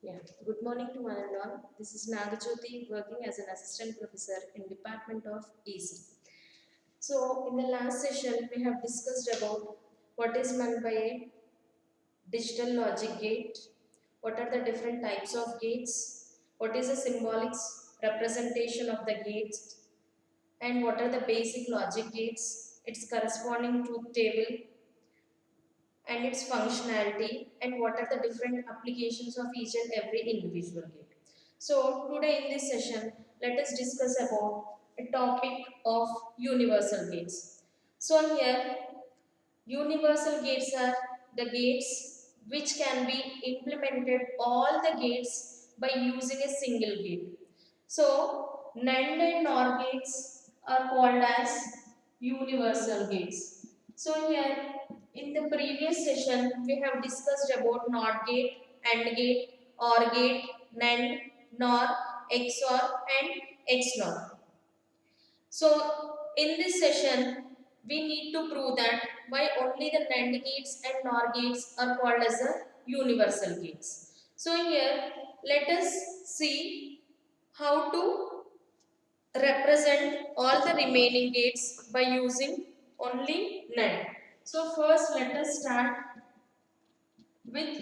Yeah, good morning to one and all. This is Nagajyoti working as an assistant professor in Department of EC. So, in the last session, we have discussed about what is meant by a digital logic gate, what are the different types of gates, what is the symbolic representation of the gates, and what are the basic logic gates, its corresponding truth table, and its functionality, and what are the different applications of each and every individual gate. So today in this session, let us discuss about a topic of universal gates. So here, universal gates are the gates which can be implemented all the gates by using a single gate. So NAND and NOR gates are called as universal gates. So here in the previous session we have discussed about NOT gate, AND gate, OR gate, NAND, NOR, XOR and XNOR. So in this session, we need to prove that why only the NAND gates and NOR gates are called as the universal gates. So here, let us see how to represent all the remaining gates by using only NAND. So first, let us start with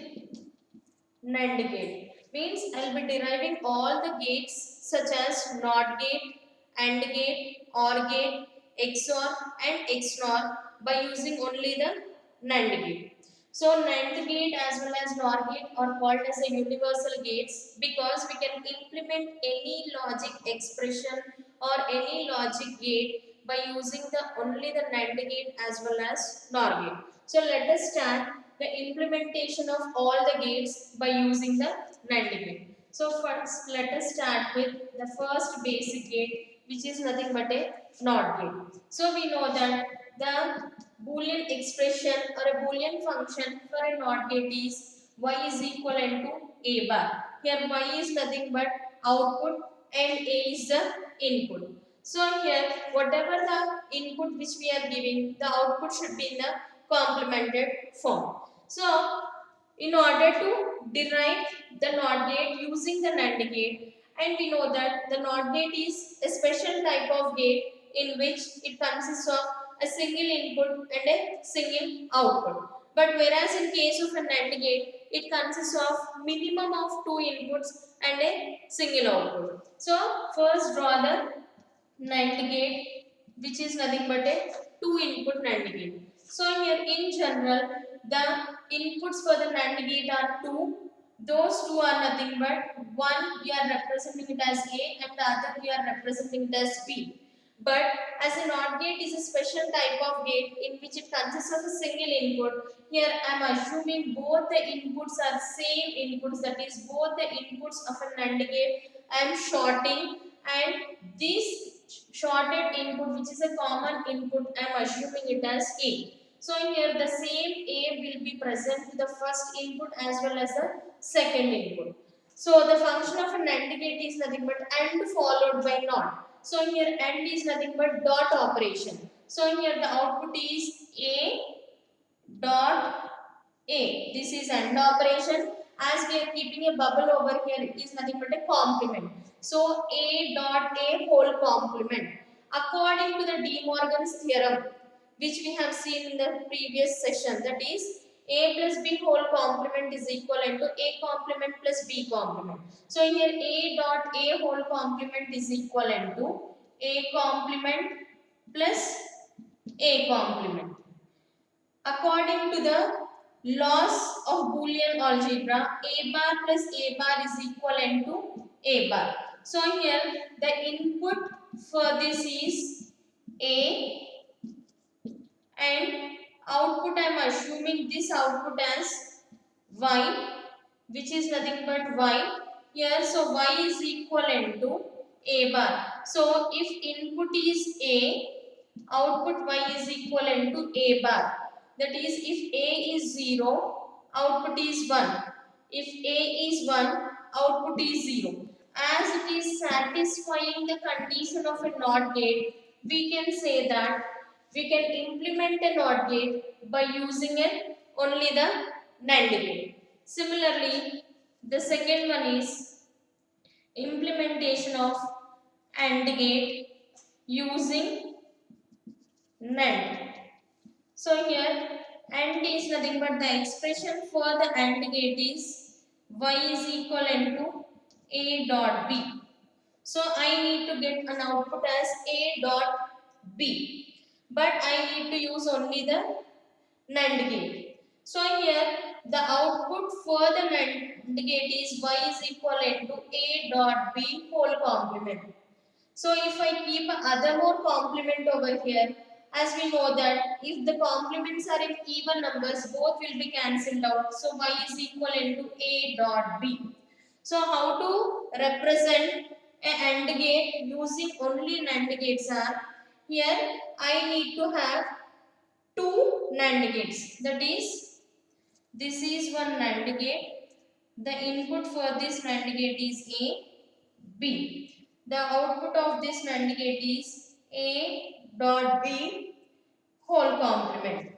NAND gate. Means I will be deriving all the gates such as NOT gate, AND gate, OR gate, XOR and XNOR by using only the NAND gate. So NAND gate as well as NOR gate are called as a universal gates because we can implement any logic expression or any logic gate by using the only the NAND gate as well as NOR gate. So let us start the implementation of all the gates by using the NAND gate. So first let us start with the first basic gate which is nothing but a NOT gate. So we know that the Boolean expression or a Boolean function for a NOT gate is y is equivalent to a bar. Here y is nothing but output and a is the input. So here whatever the input which we are giving, the output should be in the complemented form. So in order to derive the NOT gate using the NAND gate, and we know that the NOT gate is a special type of gate in which it consists of a single input and a single output. But whereas in case of a NAND gate, it consists of minimum of two inputs and a single output. So first draw the NAND gate which is nothing but a two input NAND gate. So here in general the inputs for the NAND gate are two. Those two are nothing but one we are representing it as A and the other we are representing it as B. But as a NOT gate is a special type of gate in which it consists of a single input. Here I am assuming both the inputs are same inputs, that is both the inputs of a NAND gate I am shorting, and this shorted input which is a common input I am assuming it as A. So here the same A will be present to the first input as well as the second input. So the function of a NAND gate is nothing but AND followed by NOT. So here AND is nothing but dot operation. So here the output is A dot A. This is AND operation. As we are keeping a bubble over here, it is nothing but a complement. So A dot A whole complement. According to the De Morgan's theorem, which we have seen in the previous session, that is A plus B whole complement is equivalent to A complement plus B complement. So here A dot A whole complement is equivalent to A complement plus A complement. According to the laws of Boolean algebra, A bar plus A bar is equivalent to A bar. So here the input for this is A and output I am assuming this output as Y, which is nothing but Y. Here so Y is equivalent to A bar. So if input is A, output Y is equivalent to A bar. That is, if A is 0, output is 1. If A is 1, output is 0. As it is satisfying the condition of a NOT gate, we can say that we can implement a NOT gate by using only the NAND gate. Similarly, The second one is implementation of AND gate using NAND. So here AND is nothing but the expression for the AND gate is y is equivalent to a dot b. So I need to get an output as a dot b, but I need to use only the NAND gate. So here the output for the NAND gate is y is equivalent to a dot b whole complement. So if I keep other more complement over here, as we know that if the complements are in even numbers, both will be cancelled out. So y is equivalent to a dot b. So how to represent a AND gate using only NAND gates are, here I need to have two NAND gates. That is, this is one NAND gate. The input for this NAND gate is A, B. The output of this NAND gate is A dot B whole complement.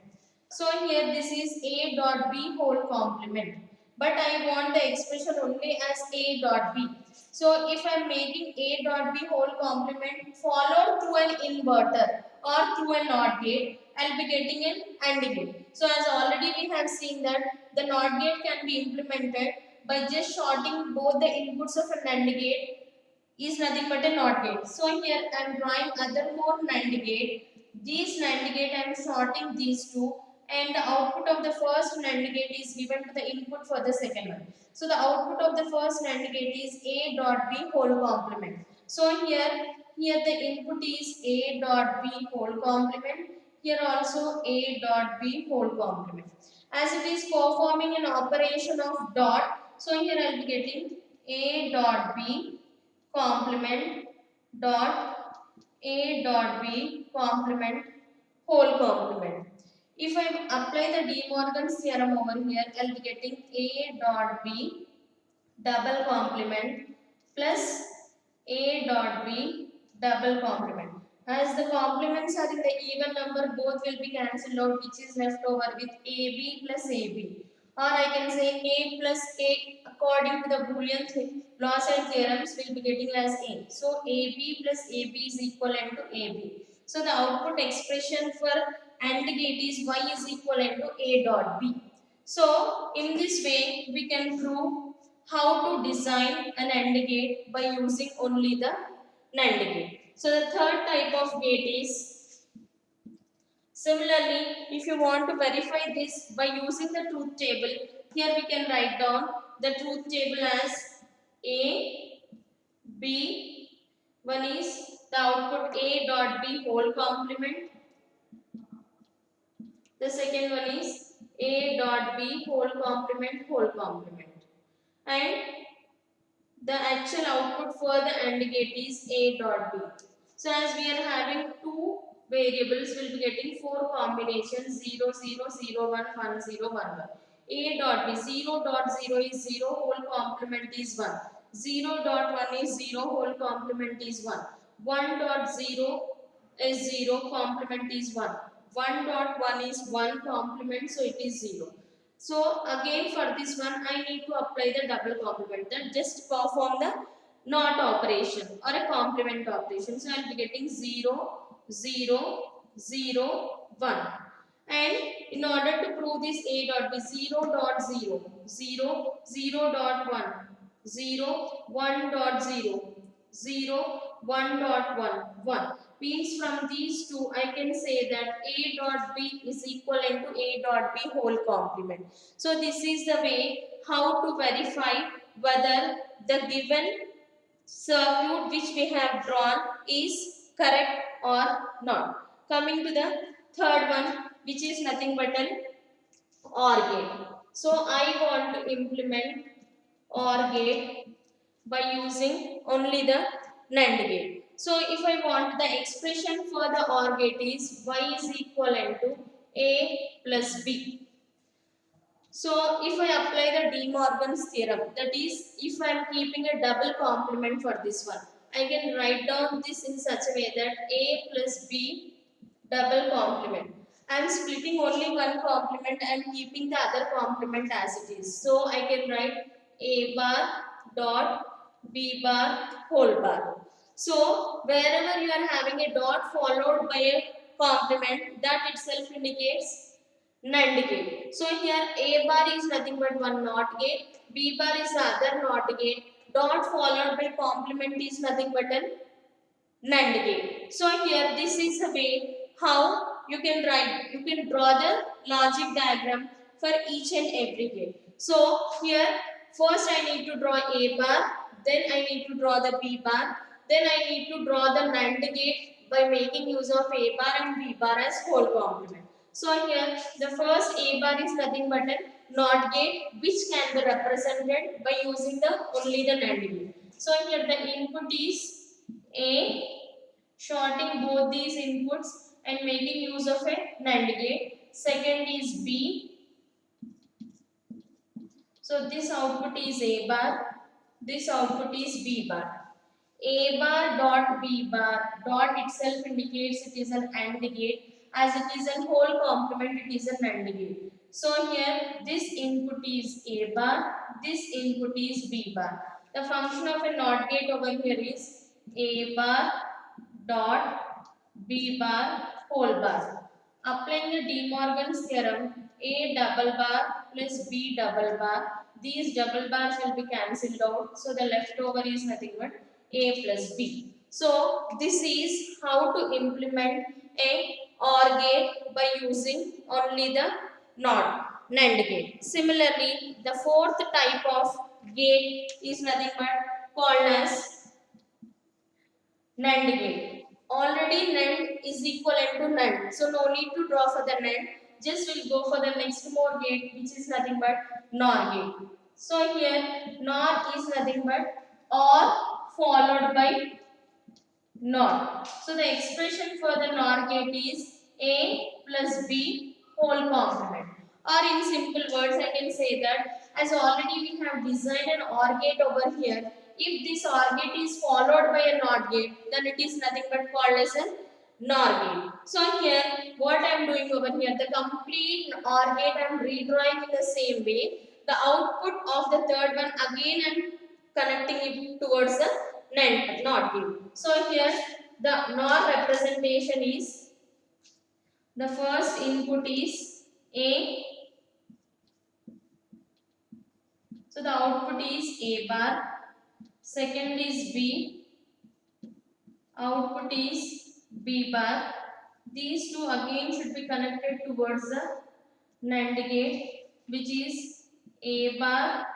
So here this is A dot B whole complement. But I want the expression only as A dot B. So if I am making A dot B whole complement followed through an inverter or through a NOT gate, I will be getting an AND gate. So as already we have seen that the NOT gate can be implemented by just shorting both the inputs of an AND gate is nothing but a NOT gate. So here I am drawing other more NAND gate. These NAND gate I am sorting these two, and the output of the first NAND gate is given to the input for the second one. So the output of the first NAND gate is A dot B whole complement. So here the input is A dot B whole complement. Here also A dot B whole complement. As it is performing an operation of dot, so here I will be getting A dot B complement dot A dot B complement whole complement. If I apply the De Morgan's theorem over here, I will be getting A dot B double complement plus A dot B double complement. As the complements are in the even number, both will be cancelled out, which is left over with AB plus AB. Or I can say A plus A according to the Boolean laws and theorems will be getting as A. So AB plus AB is equivalent to AB. So the output expression for AND gate is Y is equivalent to A dot B. So in this way we can prove how to design an AND gate by using only the NAND gate. So the third type of gate is, similarly, if you want to verify this by using the truth table, here we can write down the truth table as A, B, one is the output A dot B whole complement, the second one is A dot B whole complement, and the actual output for the AND gate is A dot B. So as we are having two variables, we will be getting four combinations 0, 0, 0, 1, 1, 0, 1, 1. A dot B, 0 dot 0 is 0, whole complement is 1. 0 dot 1 is 0, whole complement is 1. 1 dot 0 is 0, complement is 1. 1 dot 1 is 1, complement, so it is 0. So again for this one I need to apply the double complement, that just perform the NOT operation or a complement operation. So I will be getting 0, 0, 0, 1. And in order to prove this A dot B, 0 dot 0, 0, 0 dot 1, 0, 1 dot 0, 0, 1 dot 1, 1. Means from these two I can say that A dot B is equivalent to A dot B whole complement. So this is the way how to verify whether the given circuit which we have drawn is correct or not. Coming to the third one, which is nothing but an OR gate. So I want to implement OR gate by using only the NAND gate. So if I want the expression for the OR gate is y is equivalent to A plus B. So if I apply the De Morgan's theorem, that is if I am keeping a double complement for this one, I can write down this in such a way that A plus B double complement. I am splitting only one complement and keeping the other complement as it is. So I can write A bar dot B bar whole bar. So wherever you are having a dot followed by a complement, that itself indicates NAND gate. So here A bar is nothing but one NOT gate, B bar is the other NOT gate, dot followed by complement is nothing but an NAND gate. So here this is the way how you can draw the logic diagram for each and every gate. So here first I need to draw A bar, then I need to draw the B bar, then I need to draw the NAND gate by making use of A bar and B bar as whole complement. So here the first A bar is nothing but a NOT gate which can be represented by using the only the NAND gate. So here the input is A, shorting both these inputs and making use of a NAND gate. Second is B. So this output is A bar. This output is B bar. A bar dot B bar dot itself indicates it is an AND gate. As it is a whole complement, it is a NAND gate. So here this input is A bar. This input is B bar. The function of a NOT gate over here is A bar dot B bar whole bar. Applying the De Morgan's theorem, A double bar plus B double bar, these double bars will be cancelled out. So the leftover is nothing but A plus B. So this is how to implement a OR gate by using only the NAND gate. Similarly, the fourth type of gate is nothing but called as NAND gate. Already NAND is equivalent to NAND. So no need to draw for the NAND. Just we'll go for the next more gate which is nothing but NOR gate. So here NOR is nothing but OR followed by NOR. So the expression for the NOR gate is A plus B whole complement. Or in simple words I can say that as already we have designed an OR gate over here, if this OR gate is followed by a NOT gate, then it is nothing but called as a NOR gate. So here what I am doing over here, the complete OR gate I am redrawing in the same way. The output of the third one again I am connecting it towards the NOT gate. So here the NOR representation is the first input is A. So the output is A bar. Second is B. Output is B bar. These two again should be connected towards the NAND gate, which is A bar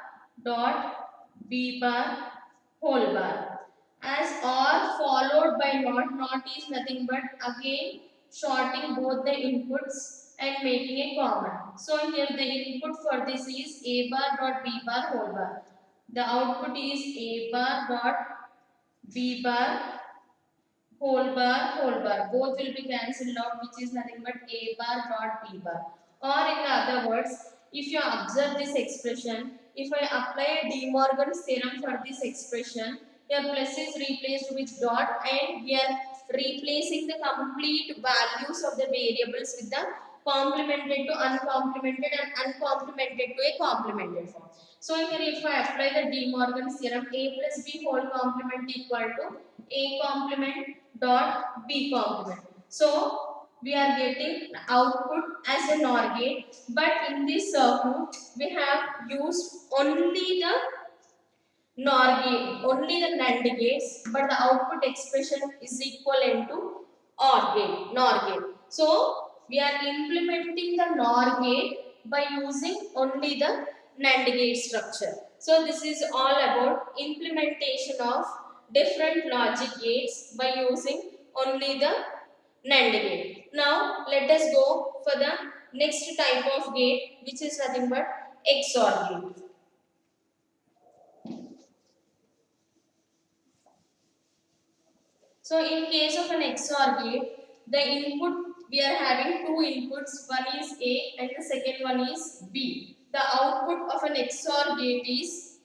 dot B bar whole bar. As OR followed by NOT is nothing but again shorting both the inputs and making a common. So here the input for this is A bar dot B bar whole bar. The output is A bar dot B bar whole bar. Both will be cancelled out, which is nothing but A bar dot B bar. Or in other words, if you observe this expression, if I apply a De Morgan's theorem for this expression, here plus is replaced with dot and we are replacing the complete values of the variables with the complemented to uncomplemented and uncomplemented to a complemented form. So here if I apply the De Morgan's theorem, A plus B whole complement equal to A complement dot B complement. So we are getting output as a NOR gate, but in this circuit we have used only the NOR gate, only the NAND gates, but the output expression is equivalent to OR gate, NOR gate. So we are implementing the NOR gate by using only the NAND gate structure. So this is all about implementation of different logic gates by using only the NAND gate. Now let us go for the next type of gate, which is nothing but XOR gate. So in case of an XOR gate, the input we are having two inputs, one is A and the second one is B. The output of an XOR gate is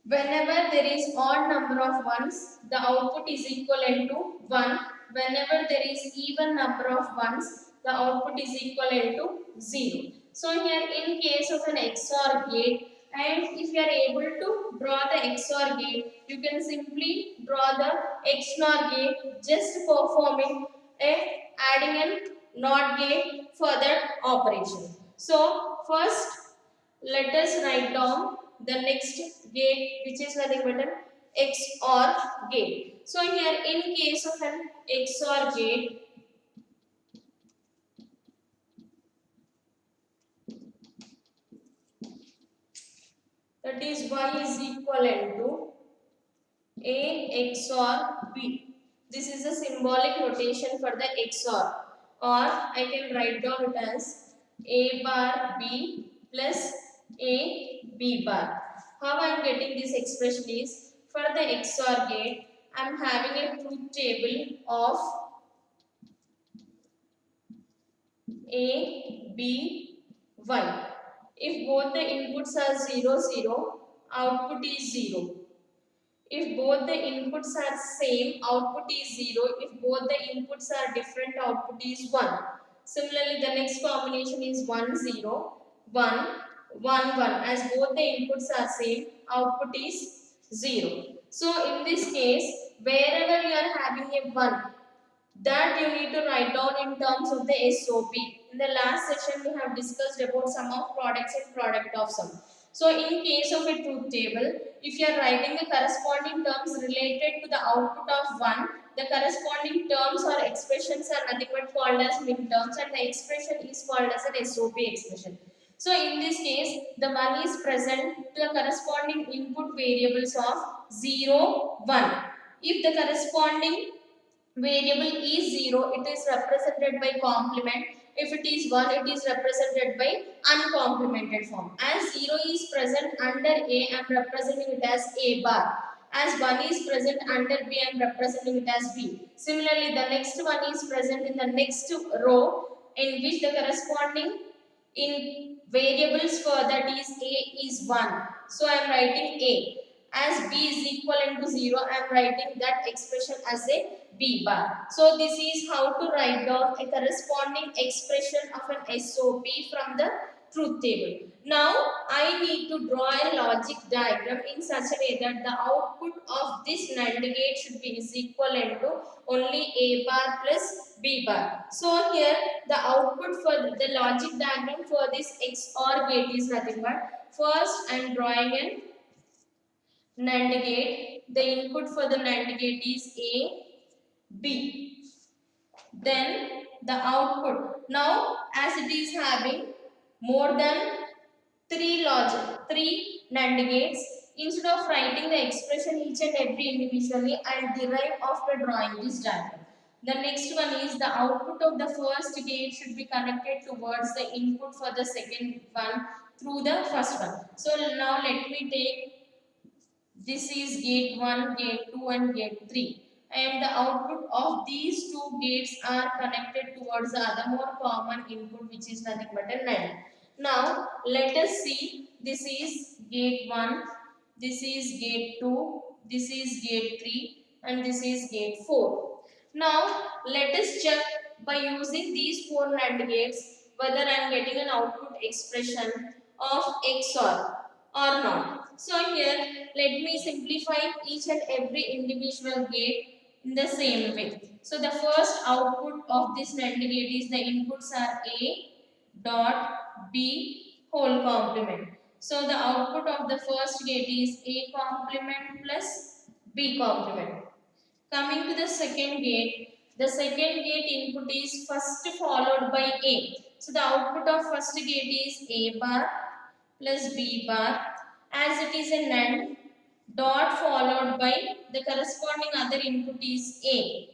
whenever there is odd number of ones, the output is equivalent to 1. Whenever there is even number of ones, the output is equivalent to 0. So here in case of an XOR gate, And if you are able to draw the XOR gate, you can simply draw the XNOR gate, just performing a adding a NOT gate for that operation. So first let us write down the next gate, which is nothing but an XOR gate. So here in case of an XOR gate, that is Y is equivalent to A XOR B. This is a symbolic notation for the XOR, or I can write down it as A bar B plus A B bar. How I am getting this expression is, for the XOR gate, I am having a truth table of A, B, Y. If both the inputs are 0, 0, output is 0. If both the inputs are same, output is 0. If both the inputs are different, output is 1. Similarly, the next combination is 1, 0, 1, 1, 1. As both the inputs are same, output is 0. So, in this case, wherever you are having a 1, that you need to write down in terms of the SOP. In the last session, we have discussed about sum of products and product of sum. So, in case of a truth table, if you are writing the corresponding terms related to the output of 1, the corresponding terms or expressions are nothing but called as min terms, and the expression is called as an SOP expression. So, in this case, the 1 is present to the corresponding input variables of 0, 1. If the corresponding variable is 0, it is represented by complement. If it is 1, it is represented by uncomplemented form. As 0 is present under A, I am representing it as A bar. As 1 is present under B, I am representing it as B. Similarly, the next one is present in the next row, in which the corresponding in variables for that is A is 1. So I am writing A. As B is equivalent to 0, I am writing that expression as a B bar. So this is how to write down a corresponding expression of an SOP from the truth table. Now I need to draw a logic diagram in such a way that the output of this NAND gate should be is equivalent to only A bar plus B bar. So here the output for the logic diagram for this XOR gate is nothing but, first I am drawing an NAND gate. The input for the NAND gate is A, B. Then the output. Now as it is having more than three NAND gates, instead of writing the expression each and every individually, I will derive after drawing this diagram. The next one is the output of the first gate should be connected towards the input for the second one through the first one. So now let me take, this is gate 1, gate 2 and gate 3. And the output of these two gates are connected towards the other more common input, which is nothing but a NAND. Now let us see, this is gate 1, this is gate 2, this is gate 3 and this is gate 4. Now let us check by using these 4 NAND gates whether I am getting an output expression of XOR or not. So here let me simplify each and every individual gate in the same way. So the first output of this NAND gate is the inputs are A dot B whole complement. So the output of the first gate is A complement plus B complement. Coming to the second gate input is first followed by A. So the output of first gate is A bar plus B bar, as it is a NAND, dot followed by the corresponding other input is A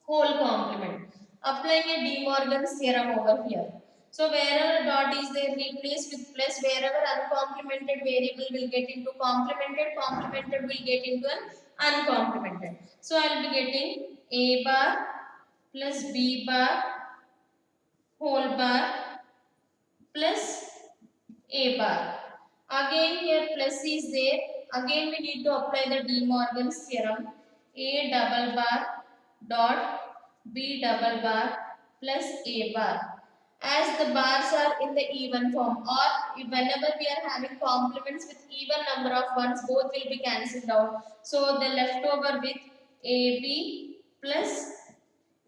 whole complement. Applying a De Morgan's theorem over here. So wherever dot is there, replace with plus. Wherever uncomplemented variable will get into complemented, complemented will get into an uncomplemented. So I will be getting A bar plus B bar whole bar plus A bar. Again here plus is there. Again we need to apply the De Morgan's theorem. A double bar dot B double bar plus A bar. As the bars are in the even form, or whenever we are having complements with even number of ones, both will be cancelled out. So the leftover with AB plus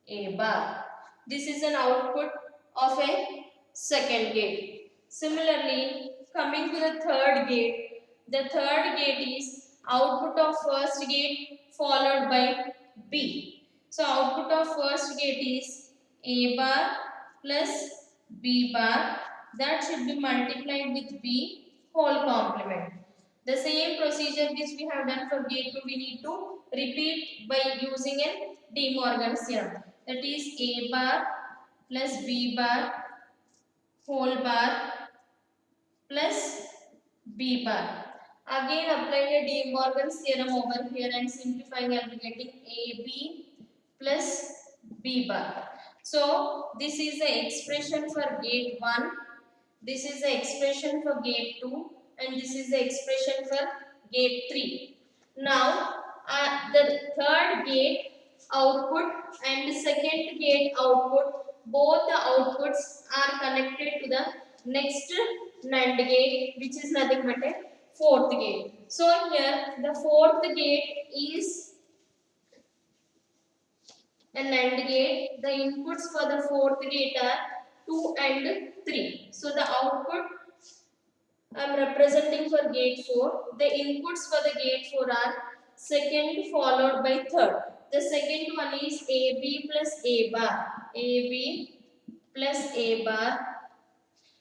A bar. This is an output of a second gate. Similarly, coming to the third gate is output of first gate followed by B. So output of first gate is A bar plus B bar, that should be multiplied with B whole complement. The same procedure which we have done for gate 2, we need to repeat by using a De Morgan's theorem. That is A bar plus B bar whole bar plus B bar. Again applying a De Morgan's theorem over here and simplifying, I will be getting AB plus B bar. So this is the expression for gate 1, this is the expression for gate 2, and this is the expression for gate 3. Now the third gate output and second gate output, both the outputs are connected to the next NAND gate, which is nothing but a fourth gate. So here the fourth gate is an AND gate. The inputs for the fourth gate are 2 and 3. So the output I am representing for gate 4. The inputs for the gate 4 are second followed by third. The second one is AB plus A bar. AB plus A bar,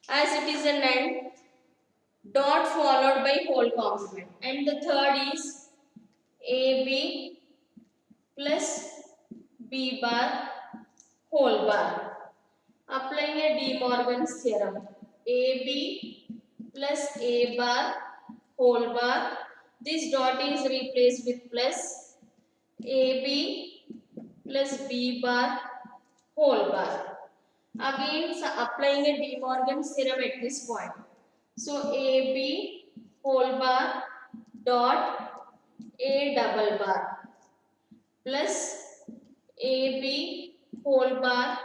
as it is an AND, dot followed by whole complement. And the third is AB plus B bar whole bar. Applying a De Morgan's theorem. AB plus A bar whole bar. This dot is replaced with plus. AB plus B bar whole bar. Again applying a De Morgan's theorem at this point. So AB whole bar dot A double bar plus AB whole bar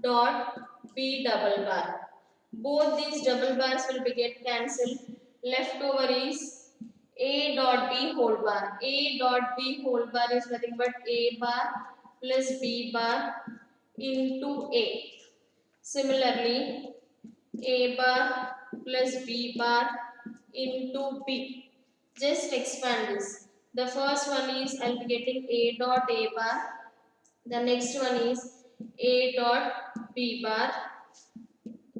dot B double bar. Both these double bars will be get cancelled. Leftover is A dot B whole bar. A dot B whole bar is nothing but A bar plus B bar into A. Similarly, A bar plus B bar into B. Just expand this. The first one is I'll be getting A dot A bar. The next one is A dot B bar,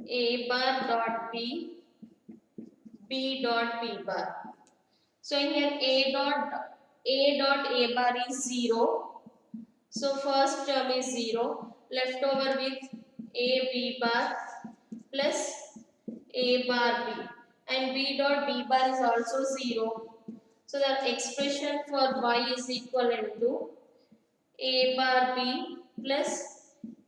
A bar dot B, B dot B bar. So in here A dot A bar is 0. So first term is 0. Left over with A B bar plus A bar B. And B dot B bar is also 0. So the expression for Y is equivalent to A bar B plus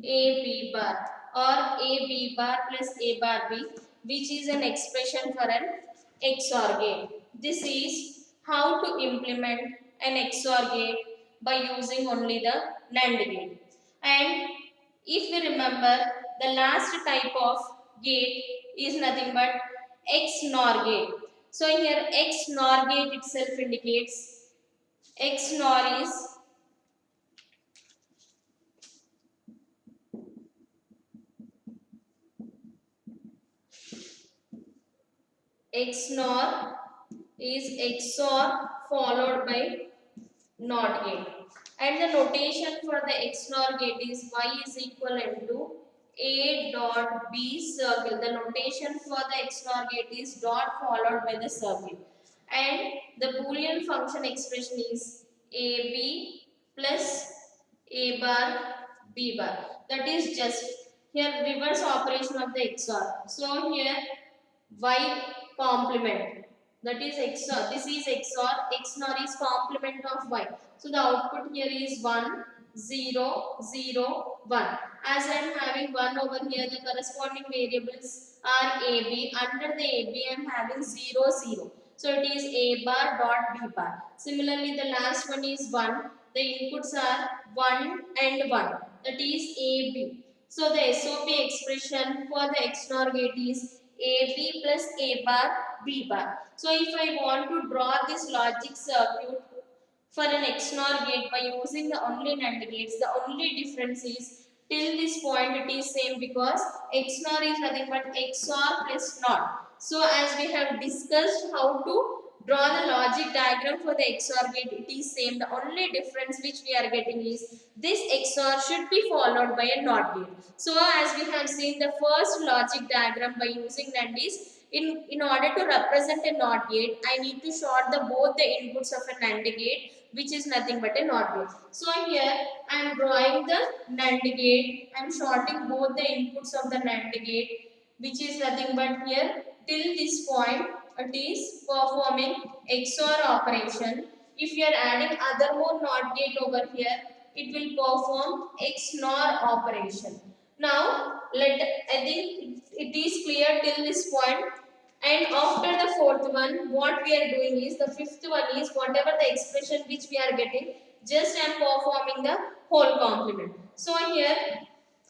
A B bar, or A B bar plus A bar B, which is an expression for an XOR gate. This is how to implement an XOR gate by using only the NAND gate. And if we remember, the last type of gate is nothing but XNOR gate. So here XNOR gate itself indicates XNOR is XNOR is XOR followed by NOT gate. And the notation for the XNOR gate is Y is equivalent to A dot B circle. The notation for the XNOR gate is dot followed by the circle. And the Boolean function expression is AB plus A bar B bar. That is just here reverse operation of the XOR. So here Y complement, that is XOR. This is XOR. XNOR is complement of Y. So the output here is 1, 0, 0, 1. As I am having 1 over here, the corresponding variables are AB. Under the AB, I am having 0, 0. So it is A bar dot B bar. Similarly, the last one is 1. The inputs are 1 and 1. That is AB. So the SOP expression for the XNOR gate is AB plus A bar B bar. So if I want to draw this logic circuit for an XNOR gate by using the only NAND gates, the only difference is till this point it is same because XNOR is nothing but XOR plus NOT. So as we have discussed how to draw the logic diagram for the XOR gate, it is same. The only difference which we are getting is this XOR should be followed by a NOT gate. So as we have seen the first logic diagram by using NAND is in order to represent a NOT gate, I need to short the both the inputs of a NAND gate, which is nothing but a NOT gate. So here I am drawing the NAND gate. I am shorting both the inputs of the NAND gate, which is nothing but here till this point it is performing XOR operation. If you are adding other more NOT gate over here, it will perform XNOR operation. Now I think it is clear till this point. And after the fourth one, what we are doing is the fifth one is whatever the expression which we are getting, just I am performing the whole complement. So here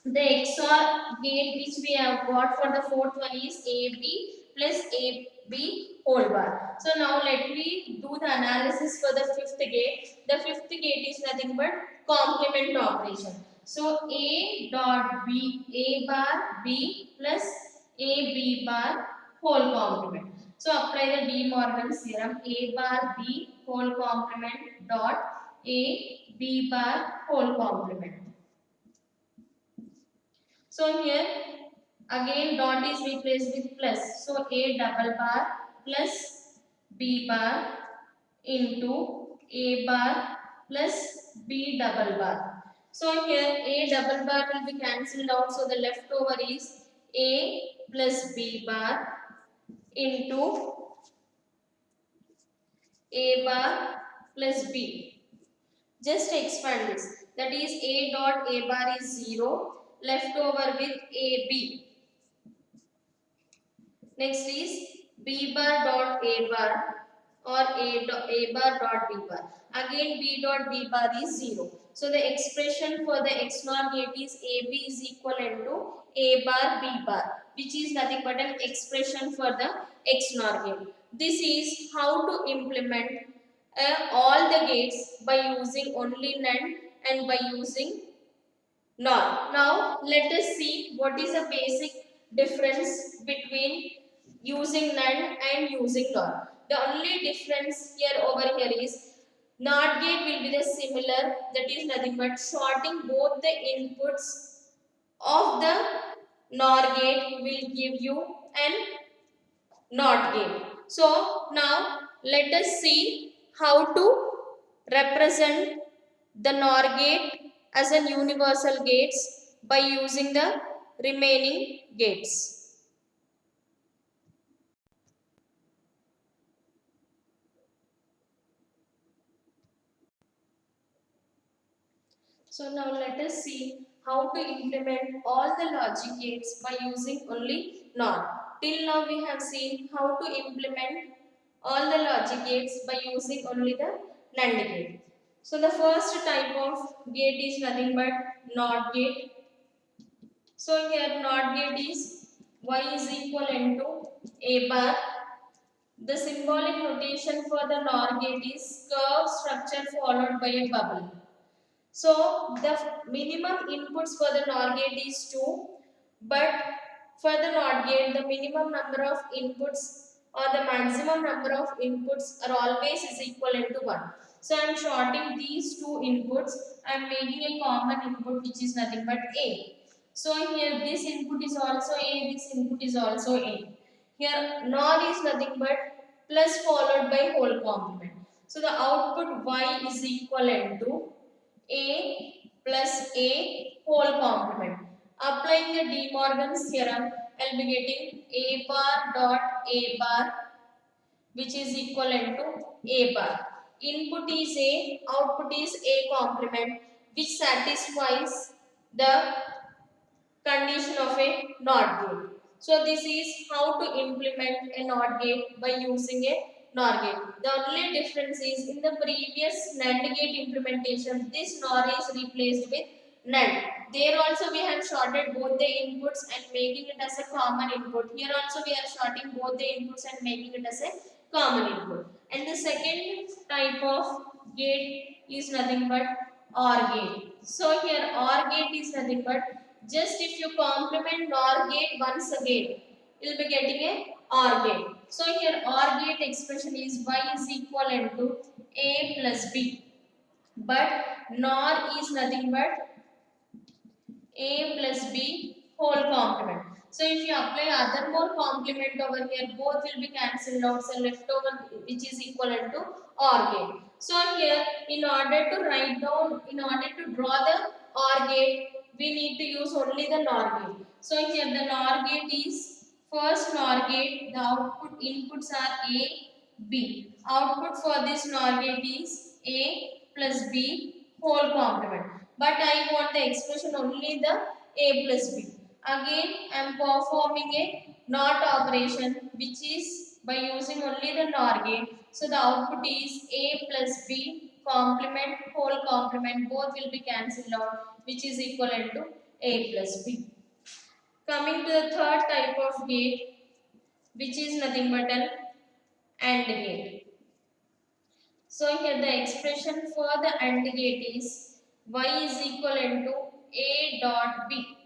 the XOR gate which we have got for the fourth one is AB plus AB whole bar. So now let me do the analysis for the fifth gate. The fifth gate is nothing but complement operation. So A dot B, A bar B plus AB bar whole complement. So apply the De Morgan's theorem. A bar B whole complement dot A B bar whole complement. So here again dot is replaced with plus. So A double bar plus B bar into A bar plus B double bar. So here A double bar will be cancelled out. So the leftover is A plus B bar into A bar plus B. Just expand this. That is A dot A bar is 0. Left over with AB. Next is B bar dot A bar or A bar dot B bar. Again B dot B bar is 0. So the expression for the XNOR gate is AB is equivalent to A bar B bar, which is nothing but an expression for the XNOR gate. This is how to implement all the gates by using only NAND and by using NOR. Now let us see what is the basic difference between using NAND and using NOR. The only difference here over here is NOT gate will be the similar, that is nothing but shorting both the inputs of the NOR gate will give you an NOT gate. So now let us see how to represent the NOR gate as an universal gates by using the remaining gates. So now let us see how to implement all the logic gates by using only NOR. Till now we have seen how to implement all the logic gates by using only the NAND gate. So the first type of gate is nothing but NOT gate. So here NOT gate is y is equivalent to A bar. The symbolic notation for the NOR gate is curved structure followed by a bubble. So the minimum inputs for the NOR gate is 2, but for the NOT gate the minimum number of inputs or the maximum number of inputs are always is equivalent to 1. So I am shorting these two inputs. I am making a common input which is nothing but A. So here this input is also A, this input is also A. Here NOR is nothing but plus followed by whole complement. So the output Y is equivalent to A plus A whole complement. Applying the De Morgan's theorem, I will be getting A bar dot A bar, which is equivalent to A bar. Input is A, output is A complement, which satisfies the condition of a NOT gate. So this is how to implement a NOT gate by using a NOR gate. The only difference is in the previous NAND gate implementation, this NOR is replaced with NAND. There also we have sorted both the inputs and making it as a common input. Here also we are sorting both the inputs and making it as a common input. And the second type of gate is nothing but OR gate. So here OR gate is nothing but just if you complement NOR gate once again, you will be getting a OR gate. So here OR gate expression is y is equivalent to a plus b. But NOR is nothing but a plus b whole complement. So if you apply other more complement over here, both will be cancelled out. So left over which is equivalent to OR gate. So here in order to write down, in order to draw the OR gate, we need to use only the NOR gate. So here the NOR gate is first NOR gate, the output inputs are A, B. Output for this NOR gate is A plus B whole complement. But I want the expression only the A plus B. Again, I am performing a NOT operation which is by using only the NOR gate. So the output is A plus B complement whole complement, both will be cancelled out, which is equivalent to A plus B. Coming to the third type of gate, which is nothing but an AND gate. So here the expression for the AND gate is y is equivalent to A dot B.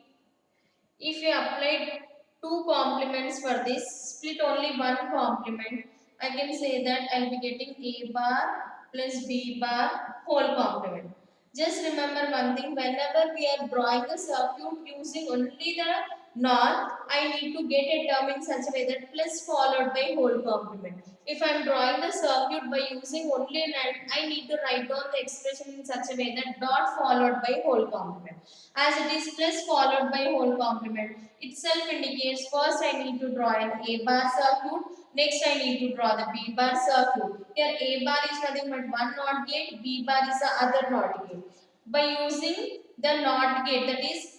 If you applied two complements for this, split only one complement, I can say that I will be getting A bar plus B bar whole complement. Just remember one thing, whenever we are drawing a circuit using only the NOR, I need to get a term in such a way that plus followed by whole complement. If I am drawing the circuit by using only an AND, I need to write down the expression in such a way that dot followed by whole complement. As it is plus followed by whole complement, itself indicates first I need to draw an A bar circuit, next I need to draw the B bar circuit. Here A bar is nothing but one NOT gate, B bar is the other NOT gate. By using the NOT gate, that is,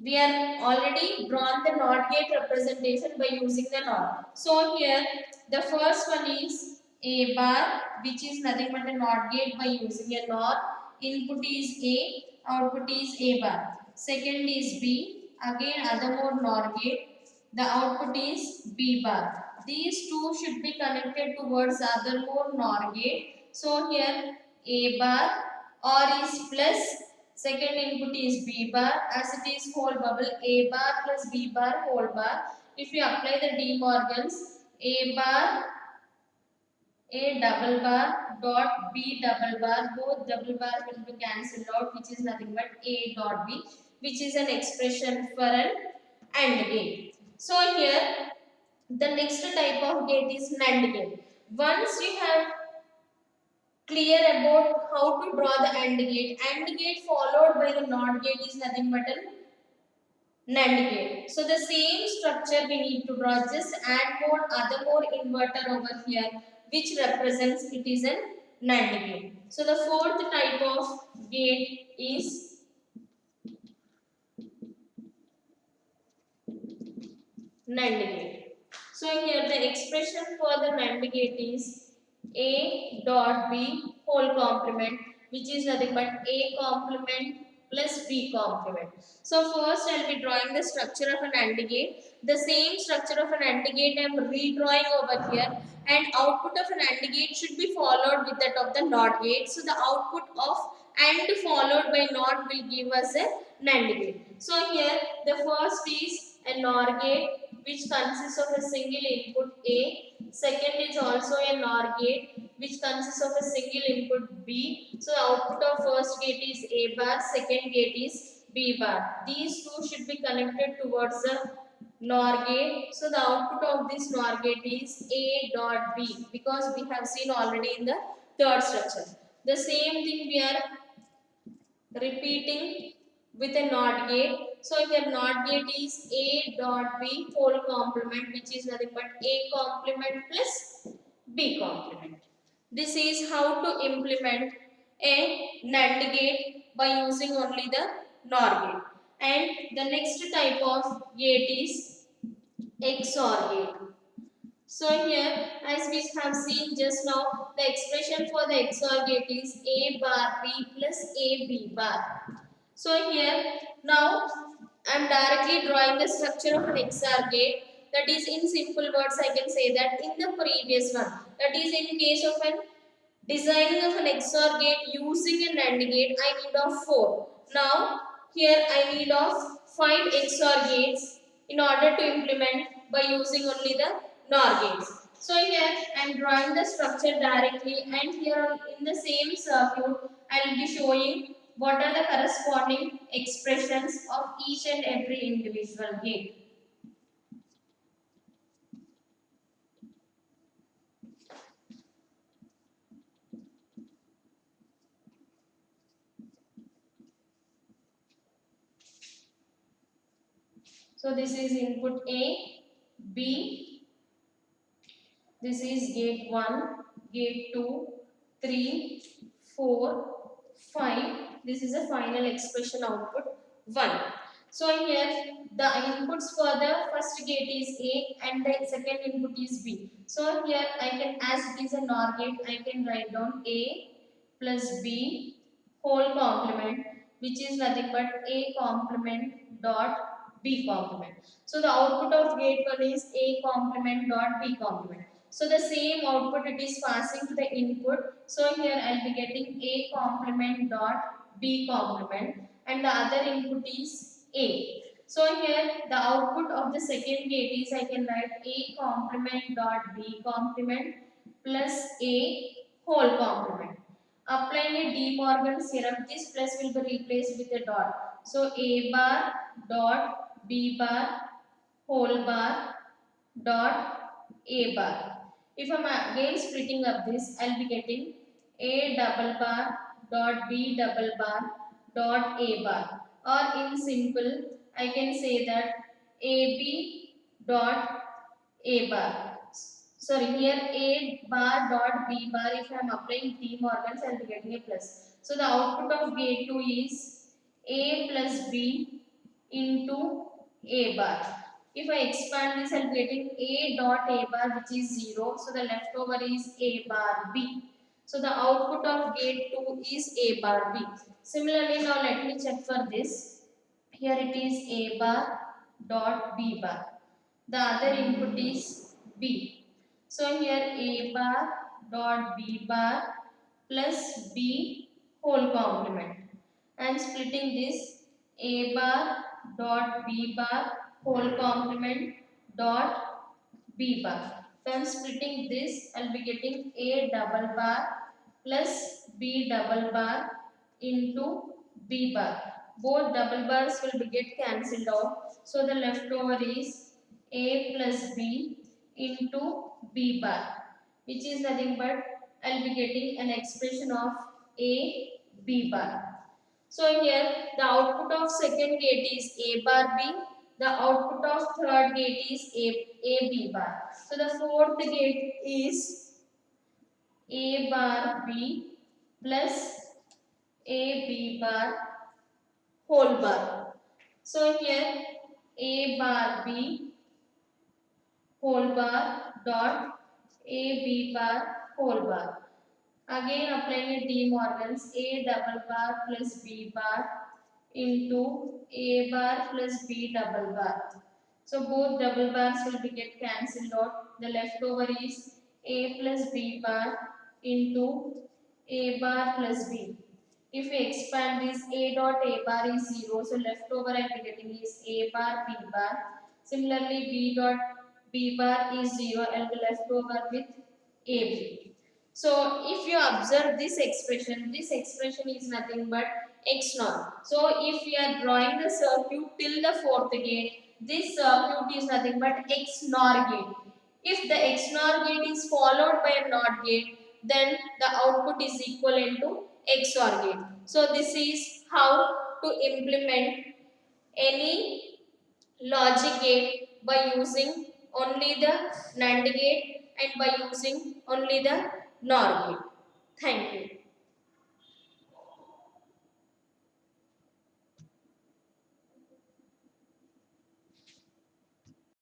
we are already drawn the NOT gate representation by using the NOT. So here the first one is A bar, which is nothing but a NOT gate by using a NOT. Input is A, output is A bar. Second is B, again other more NOT gate. The output is B bar. These two should be connected towards other more NOR gate. So here A bar or is plus, second input is B bar, as it is whole bubble, A bar plus B bar whole bar. If you apply the De Morgan's, A bar, A double bar dot B double bar, both double bar will be cancelled out, which is nothing but A dot B, which is an expression for an AND gate. So here the next type of gate is NAND gate. Once you have clear about how to draw the AND gate followed by the NOT gate is nothing but an NAND gate. So the same structure we need to draw, just add more other more inverter over here which represents it is an NAND gate. So the fourth type of gate is NAND gate. So here the expression for the NAND gate is A dot B whole complement, which is nothing but A complement plus B complement. So first I will be drawing the structure of an AND gate. The same structure of an AND gate I am redrawing over here, and output of an AND gate should be followed with that of the NOT gate. So the output of AND followed by NOT will give us a NAND gate. So here the first is a NOR gate which consists of a single input A. Second is also a NOR gate which consists of a single input B. So the output of first gate is A bar, second gate is B bar. These two should be connected towards the NOR gate. So the output of this NOR gate is A dot B, because we have seen already in the third structure. The same thing we are repeating with a NOT gate. So here NOT gate is A dot B whole complement, which is nothing but A complement plus B complement. This is how to implement a NAND gate by using only the NOR gate. And the next type of gate is XOR gate. So here, as we have seen just now, the expression for the XOR gate is A bar B plus A B bar. So here, now I am directly drawing the structure of an XOR gate. That is, in simple words, I can say that in the previous one, that is in case of an designing of an XOR gate using an AND gate, I need of 4. Now, here I need of 5 XOR gates in order to implement by using only the NOR gates. So here I am drawing the structure directly, and here in the same circuit I will be showing what are the corresponding expressions of each and every individual gate. So this is input A, B, this is gate 1, gate 2, 3, 4, 5. This is a final expression output 1. So here the inputs for the first gate is A and the second input is B. So here I can, as it is a NOR gate, I can write down A plus B whole complement, which is nothing but A complement dot B complement. So the output of gate 1 is A complement dot B complement. So the same output it is passing to the input. So here I will be getting A complement dot B complement, and the other input is A. So here the output of the second gate is, I can write A complement dot B complement plus A whole complement. Applying a De Morgan's theorem, this plus will be replaced with a dot. So A bar dot B bar whole bar dot A bar. If I am again splitting up this, I will be getting A double bar dot B double bar dot A bar. Or in simple, I can say that AB dot A bar. Sorry, here A bar dot B bar, if I am applying De Morgan's, I will be getting a plus. So the output of gate 2 is A plus B into A bar. If I expand this, I am getting A dot A bar, which is 0. So the leftover is A bar B. So the output of gate 2 is A bar B. Similarly, now let me check for this. Here it is A bar dot B bar. The other input is B. So here A bar dot B bar plus B whole complement. And splitting this, A bar dot B bar whole complement dot B bar. So I am splitting this, I will be getting A double bar plus B double bar into B bar. Both double bars will be get cancelled out. So the leftover is A plus B into B bar, which is nothing but I will be getting an expression of A B bar. So here the output of second gate is A bar B. The output of third gate is A B bar. So the fourth gate is A bar B plus A B bar whole bar. So here A bar B whole bar dot A B bar whole bar. Again applying a De Morgan's, A double bar plus B bar into A bar plus B double bar. So both double bars will be get cancelled out. The leftover is A plus B bar into A bar plus B. If we expand this, A dot A bar is 0, so leftover I am getting is A bar B bar. Similarly, B dot B bar is 0 and the leftover with AB. So if you observe this expression is nothing but XNOR. So if we are drawing the circuit till the fourth gate, this circuit is nothing but XNOR gate. If the XNOR gate is followed by a NOT gate, then the output is equivalent to XOR gate. So this is how to implement any logic gate by using only the NAND gate and by using only the NOR gate. Thank you.